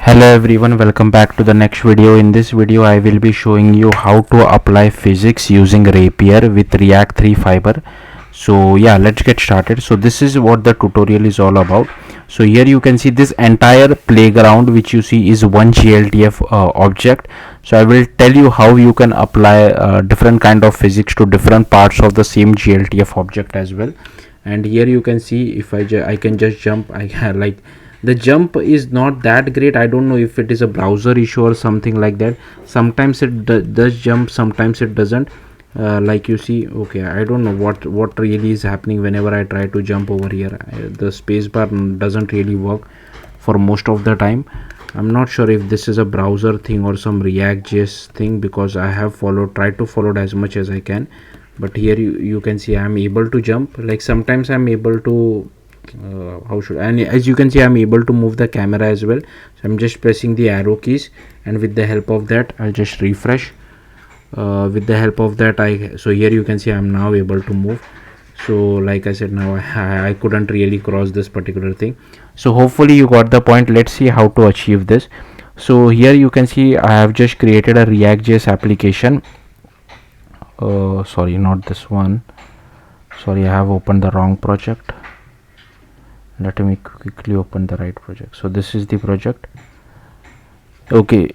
Hello everyone, welcome back to the next video. In this video I will be showing you how to apply physics using Rapier with React 3 fiber. So yeah, let's get started. So this is what the tutorial is all about. So here you can see this entire playground which you see is one GLTF object. So I will tell you how you can apply different kind of physics to different parts of the same GLTF object as well. And here you can see if I can just jump. I like the jump is not that great. I don't know if it is a browser issue or something like that. Sometimes it does jump, sometimes it doesn't. Like you see, okay, I don't know what really is happening whenever I try to jump over here. The spacebar doesn't really work for most of the time. I'm not sure if this is a browser thing or some React.js thing, because I have tried to follow as much as I can. But here you can see I'm able to jump. Like sometimes I'm able to and as you can see I'm able to move the camera as well. So I'm just pressing the arrow keys, and with the help of that I'll just refresh. With the help of that so here you can see I'm now able to move. So like I said, now I couldn't really cross this particular thing. So hopefully you got the point. Let's see how to achieve this. So here you can see I have just created a React.js application. Sorry, not this one. Sorry, I have opened the wrong project. Let me quickly open the right project. So this is the project. Okay,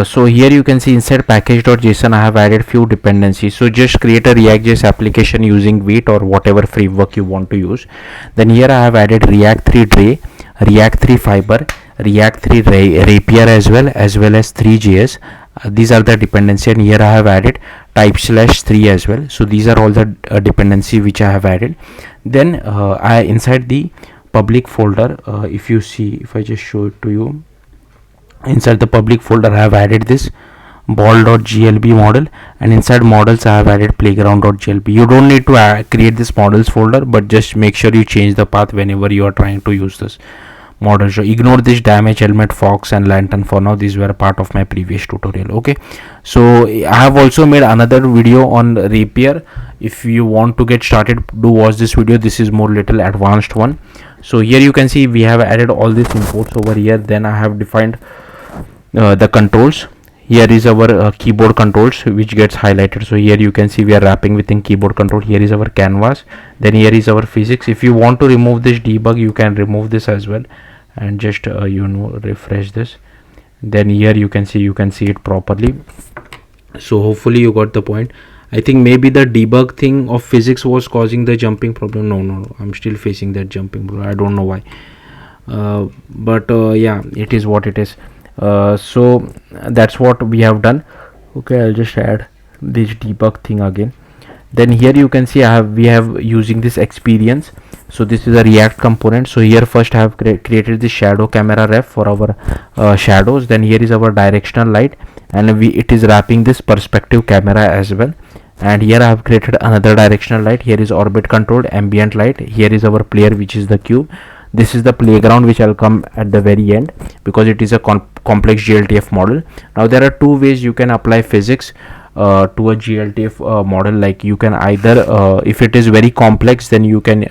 so here you can see inside package.json I have added few dependencies. So just create a React.js application using Vite or whatever framework you want to use. Then here I have added React 3 Dray, React 3 Fiber, React 3 Rapier as well as 3JS. These are the dependency, and here I have added type/3 as well. So these are all the dependency which I have added. Then I inside the public folder, if you see, if I just show it to you, inside the public folder I have added this ball.glb model, and inside models I have added playground.glb. You don't need to create this models folder, but just make sure you change the path whenever you are trying to use this model. So ignore this damage element, fox and lantern for now. These were part of my previous tutorial. Okay, so I have also made another video on Rapier. If you want to get started, do watch this video. This is more little advanced one. So here you can see we have added all these imports over here. Then I have defined the controls. Here is our keyboard controls which gets highlighted. So here you can see we are wrapping within keyboard control. Here is our canvas. Then here is our physics. If you want to remove this debug, you can remove this as well, and just refresh this. Then here you can see it properly. So hopefully you got the point. I think maybe the debug thing of physics was causing the jumping problem. No, I'm still facing that jumping problem. I don't know why, but yeah, it is what it is. So that's what we have done. Okay, I'll just add this debug thing again. Then here you can see we have using this experience. So this is a React component. So here first I have created the shadow camera ref for our shadows. Then here is our directional light, and it is wrapping this perspective camera as well. And here I have created another directional light. Here is orbit controlled ambient light. Here is our player, which is the cube. This is the playground, which I'll come at the very end because it is a complex GLTF model. Now there are two ways you can apply physics to a GLTF model. Like you can either if it is very complex, then you can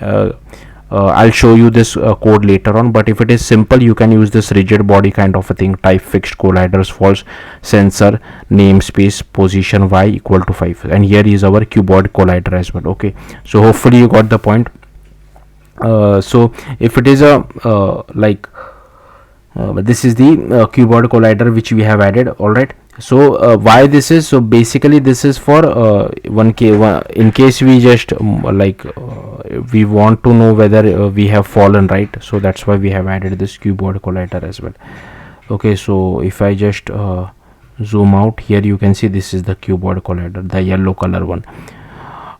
I'll show you this code later on, but if it is simple, you can use this rigid body kind of a thing, type fixed colliders false sensor namespace position y equal to 5, and here is our cuboid collider as well. Okay, so hopefully you got the point. So if it is a this is the cuboid collider which we have added. All right, so why this is, so basically this is for in case we just we want to know whether we have fallen, right? So that's why we have added this cuboid collider as well. Okay, so if I just zoom out, here you can see this is the cuboid collider, the yellow color one.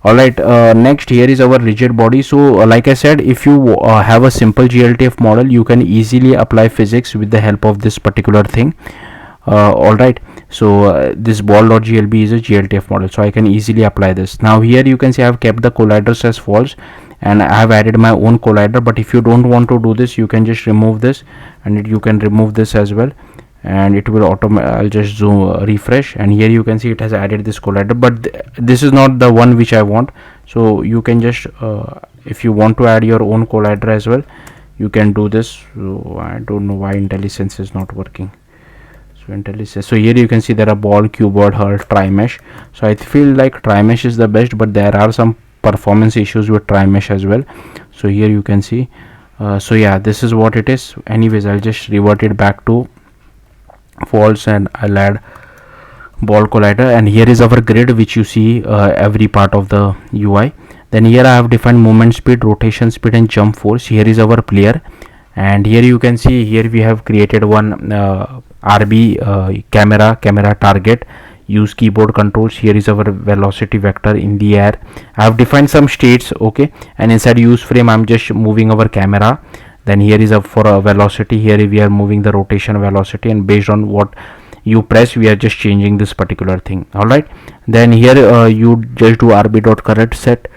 Alright, next here is our rigid body. So like I said, if you have a simple GLTF model, you can easily apply physics with the help of this particular thing. Alright, so this ball.glb is a GLTF model, so I can easily apply this. Now here you can see I have kept the colliders as false, and I have added my own collider. But if you don't want to do this, you can just remove this, and you can remove this as well, and it will I'll just zoom refresh, and here you can see it has added this collider, but this is not the one which I want. So you can just if you want to add your own collider as well, you can do this. So I don't know why IntelliSense is not working. So IntelliSense. So here you can see there are ball, cuboid, hull, tri-mesh. So I feel like tri-mesh is the best, but there are some performance issues with tri-mesh as well. So here you can see. So yeah, this is what it is. Anyways, I'll just revert it back to false, and I'll add ball collider, and here is our grid which you see every part of the UI. Then here I have defined movement speed, rotation speed, and jump force. Here is our player, and here you can see here we have created one RB camera target. Use keyboard controls. Here is our velocity vector in the air. I have defined some states, okay, and inside use frame I'm just moving our camera. Then here is for a velocity. Here we are moving the rotation velocity, and based on what you press we are just changing this particular thing. All right, then here you just do rb.correct set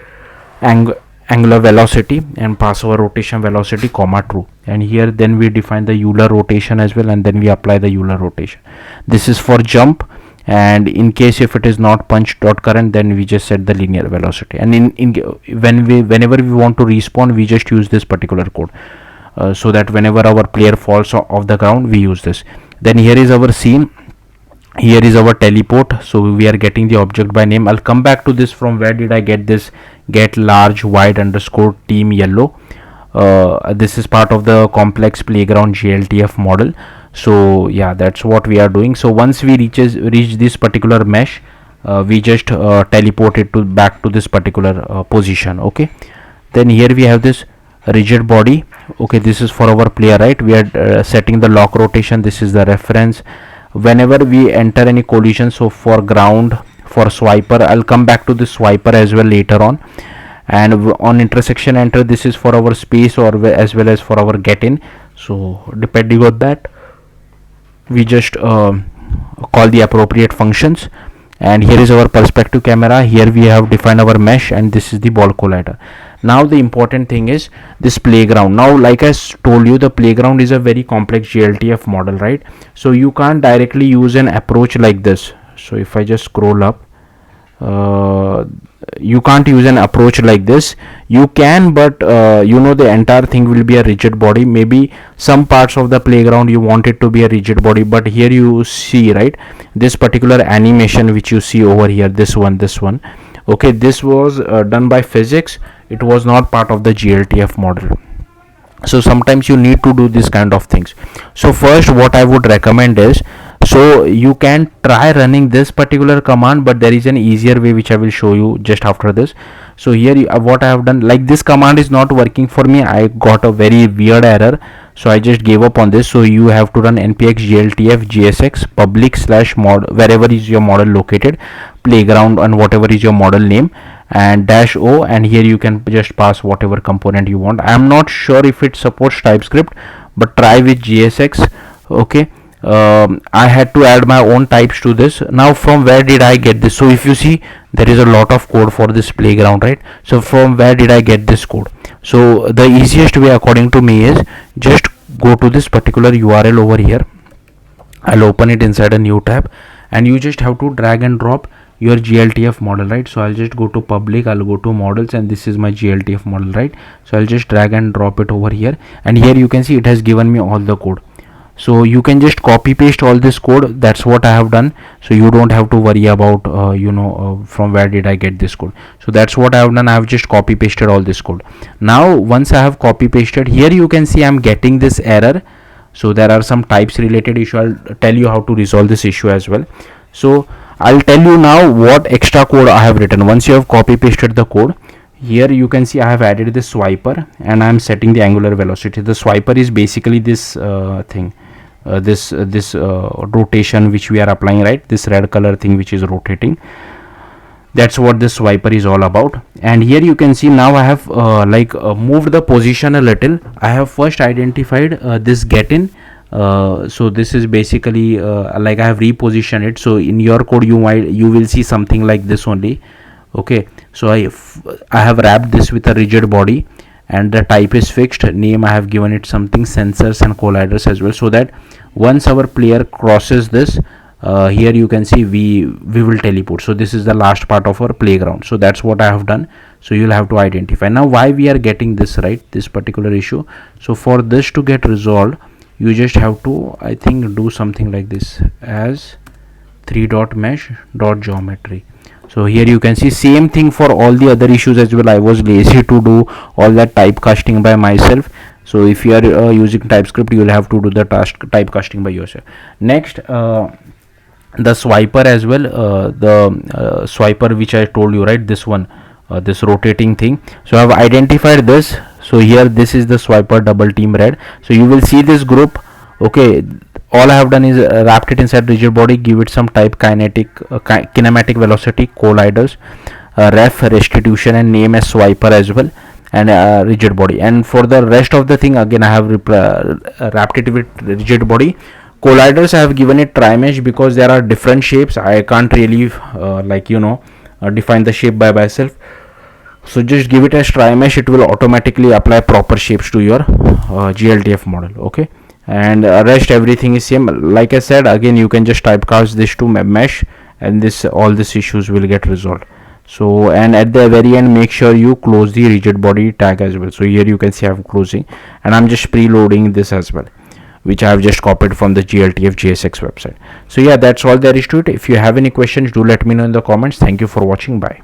angular velocity and pass our rotation velocity comma true, and here then we define the Euler rotation as well, and then we apply the Euler rotation. This is for jump, and in case if it is not punch dot current, then we just set the linear velocity, and whenever we want to respawn we just use this particular code, so that whenever our player falls off the ground we use this. Then here is our scene. Here is our teleport, so we are getting the object by name. I'll come back to this. From where did I get this get large wide underscore team yellow? This is part of the complex playground GLTF model. So yeah, that's what we are doing. So once we reach this particular mesh, we just teleport it to back to this particular position. Okay, then here we have this rigid body. Okay, this is for our player, right? We are setting the lock rotation. This is the reference. Whenever we enter any collision, so for ground, for swiper, I'll come back to this swiper as well later on, and on intersection enter, this is for our space or as well as for our get in. So depending on that we just call the appropriate functions. And here is our perspective camera. Here we have defined our mesh, and this is the ball collider. Now the important thing is this playground. Now like I told you, the playground is a very complex GLTF model, right? So you can't directly use an approach like this. So if I just scroll up, you can't use an approach like this. You can, but you know, the entire thing will be a rigid body. Maybe some parts of the playground you want it to be a rigid body, but here you see, right, this particular animation which you see over here, this one, okay, this was done by physics. It was not part of the GLTF model. So sometimes you need to do this kind of things. So first what I would recommend is, so you can try running this particular command, but there is an easier way which I will show you just after this. So here what I have done, like this command is not working for me. I got a very weird error, so I just gave up on this. So you have to run npx gltf gsx public / mod, wherever is your model located, playground, and whatever is your model name, and -o, and here you can just pass whatever component you want. I am not sure if it supports TypeScript, but try with gsx. Okay, I had to add my own types to this. Now from where did I get this? So if you see, there is a lot of code for this playground, right? So from where did I get this code? So the easiest way according to me is just go to this particular URL over here. I'll open it inside a new tab, and you just have to drag and drop your GLTF model, right? So I'll just go to public, I'll go to models, and this is my GLTF model, right? So I'll just drag and drop it over here, and here you can see it has given me all the code. So you can just copy paste all this code. That's what I have done. So you don't have to worry about from where did I get this code. So that's what I have done. I have just copy pasted all this code. Now once I have copy pasted, here you can see I'm getting this error. So there are some types related issue. I'll tell you how to resolve this issue as well. So I'll tell you now what extra code I have written. Once you have copy pasted the code, here you can see I have added this swiper, and I am setting the angular velocity. The swiper is basically this thing, this rotation which we are applying, right? This red color thing which is rotating. That's what this swiper is all about. And here you can see now I have moved the position a little. I have first identified this get in. So this is basically like I have repositioned it. So in your code you will see something like this only. Okay, so I have wrapped this with a rigid body, and the type is fixed. Name I have given it something, sensors and colliders as well, so that once our player crosses this, here you can see we will teleport. So this is the last part of our playground. So that's what I have done. So you'll have to identify now why we are getting this, right, this particular issue. So for this to get resolved, you just have to, I think, do something like this as 3.mesh.geometry. So here you can see same thing for all the other issues as well. I was lazy to do all that typecasting by myself. So if you are using TypeScript, you will have to do the typecasting by yourself. Next, the swiper as well, the swiper which I told you, right, this one, this rotating thing. So I have identified this. So here this is the swiper double team red. So you will see this group. Okay, all I have done is wrapped it inside rigid body, give it some type kinematic velocity, colliders, ref restitution, and name as swiper as well, and rigid body. And for the rest of the thing, again I have wrapped it with rigid body. Colliders I have given it tri-mesh because there are different shapes. I can't really define the shape by myself. So just give it as tri-mesh. It will automatically apply proper shapes to your GLTF model. Okay, and rest everything is same. Like I said, again you can just typecast this to mesh, and this all these issues will get resolved. So, and at the very end, make sure you close the rigid body tag as well. So here you can see I'm closing, and I'm just preloading this as well, which I have just copied from the GLTF JSX website. So yeah, that's all there is to it. If you have any questions, do let me know in the comments. Thank you for watching. Bye.